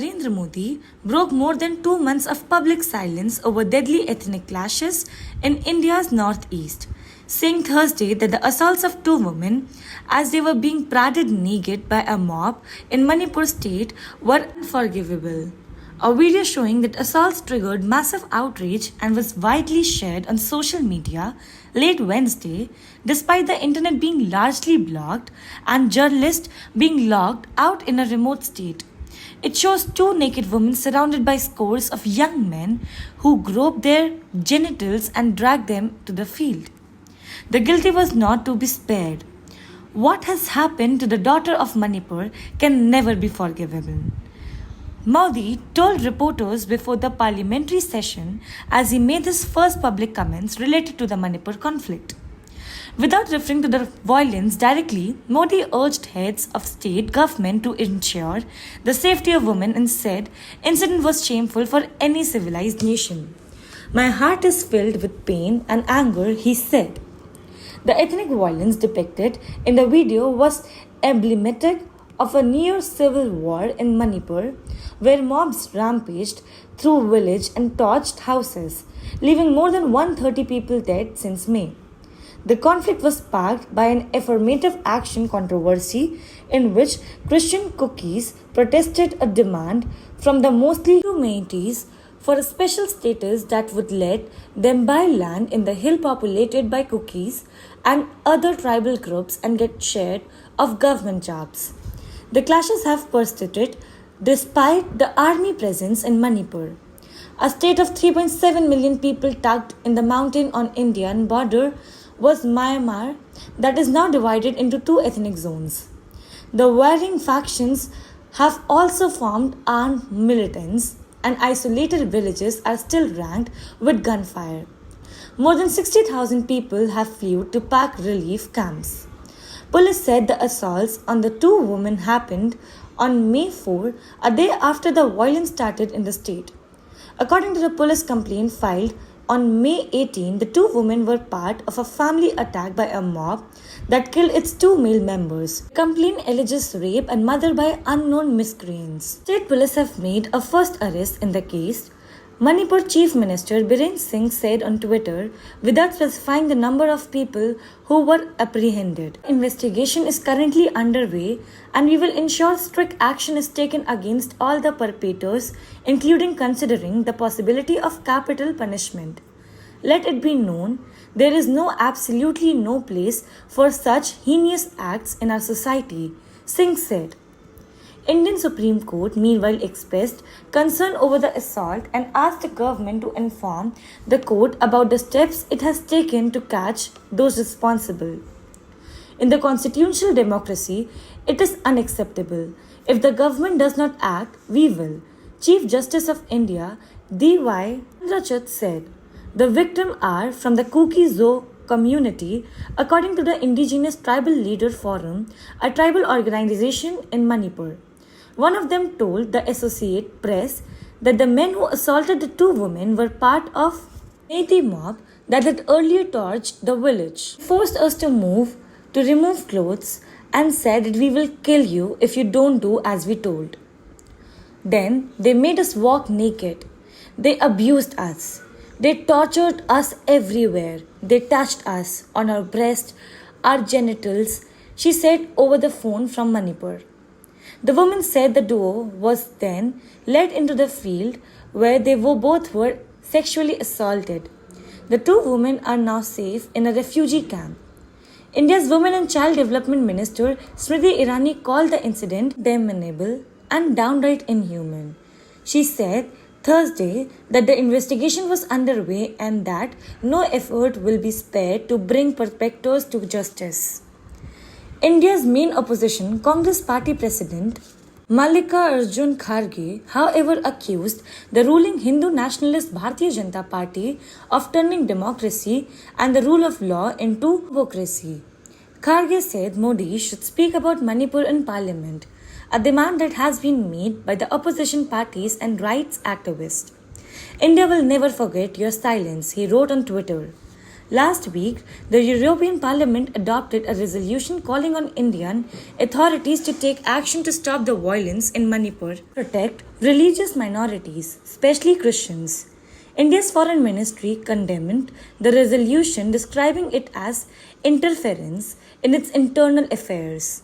Narendra Modi broke more than 2 months of public silence over deadly ethnic clashes in India's northeast, saying Thursday that the assaults of two women, as they were being paraded naked by a mob in Manipur state, were unforgivable. A video showing that assaults triggered massive outrage and was widely shared on social media late Wednesday, despite the internet being largely blocked and journalists being locked out in a remote state. It shows two naked women surrounded by scores of young men who groped their genitals and dragged them to the field. The guilty was not to be spared. What has happened to the daughter of Manipur can never be forgivable. Modi told reporters before the parliamentary session as he made his first public comments related to the Manipur conflict. Without referring to the violence directly, Modi urged heads of state government to ensure the safety of women and said incident was shameful for any civilized nation. My heart is filled with pain and anger, he said. The ethnic violence depicted in the video was emblematic of a near civil war in Manipur, where mobs rampaged through village and torched houses, leaving more than 130 people dead since May. The conflict was sparked by an affirmative action controversy in which Christian cookies protested a demand from the mostly communities for a special status that would let them buy land in the hill populated by cookies and other tribal groups and get share of government jobs. The clashes have persisted despite the army presence in Manipur, a state of 3.7 million people tucked in the mountain on Indian border was Myanmar that is now divided into two ethnic zones. The warring factions have also formed armed militants and isolated villages are still ranked with gunfire. More than 60,000 people have fled to pack relief camps. Police said the assaults on the two women happened on May 4, a day after the violence started in the state. According to the police complaint filed on May 18, the two women were part of a family attack by a mob that killed its two male members. The complaint alleges rape and murder by unknown miscreants. State police have made a first arrest in the case. Manipur Chief Minister Biren Singh said on Twitter, without specifying the number of people who were apprehended. Investigation is currently underway and we will ensure strict action is taken against all the perpetrators, including considering the possibility of capital punishment. Let it be known, there is absolutely no place for such heinous acts in our society, Singh said. Indian Supreme Court meanwhile expressed concern over the assault and asked the government to inform the court about the steps it has taken to catch those responsible. In the constitutional democracy, it is unacceptable. If the government does not act, we will. Chief Justice of India, D.Y. Chandrachud said. The victims are from the Kuki-Zo community, according to the Indigenous Tribal Leader Forum, a tribal organization in Manipur. One of them told the Associated Press that the men who assaulted the two women were part of a mob that had earlier torched the village. They forced us to remove clothes, and said that we will kill you if you don't do as we told. Then they made us walk naked. They abused us. They tortured us everywhere. They touched us on our breast, our genitals, she said over the phone from Manipur. The woman said the duo was then led into the field where they both were sexually assaulted. The two women are now safe in a refugee camp. India's Women and Child Development Minister Smriti Irani called the incident damnable and downright inhuman. She said Thursday that the investigation was underway and that no effort will be spared to bring perpetrators to justice. India's main opposition, Congress Party President Mallika Arjun Kharge, however, accused the ruling Hindu nationalist Bharatiya Janata Party of turning democracy and the rule of law into hypocrisy. Kharge said Modi should speak about Manipur in parliament, a demand that has been made by the opposition parties and rights activists. India will never forget your silence, he wrote on Twitter. Last week, the European Parliament adopted a resolution calling on Indian authorities to take action to stop the violence in Manipur, protect religious minorities, especially Christians. India's foreign ministry condemned the resolution, describing it as interference in its internal affairs.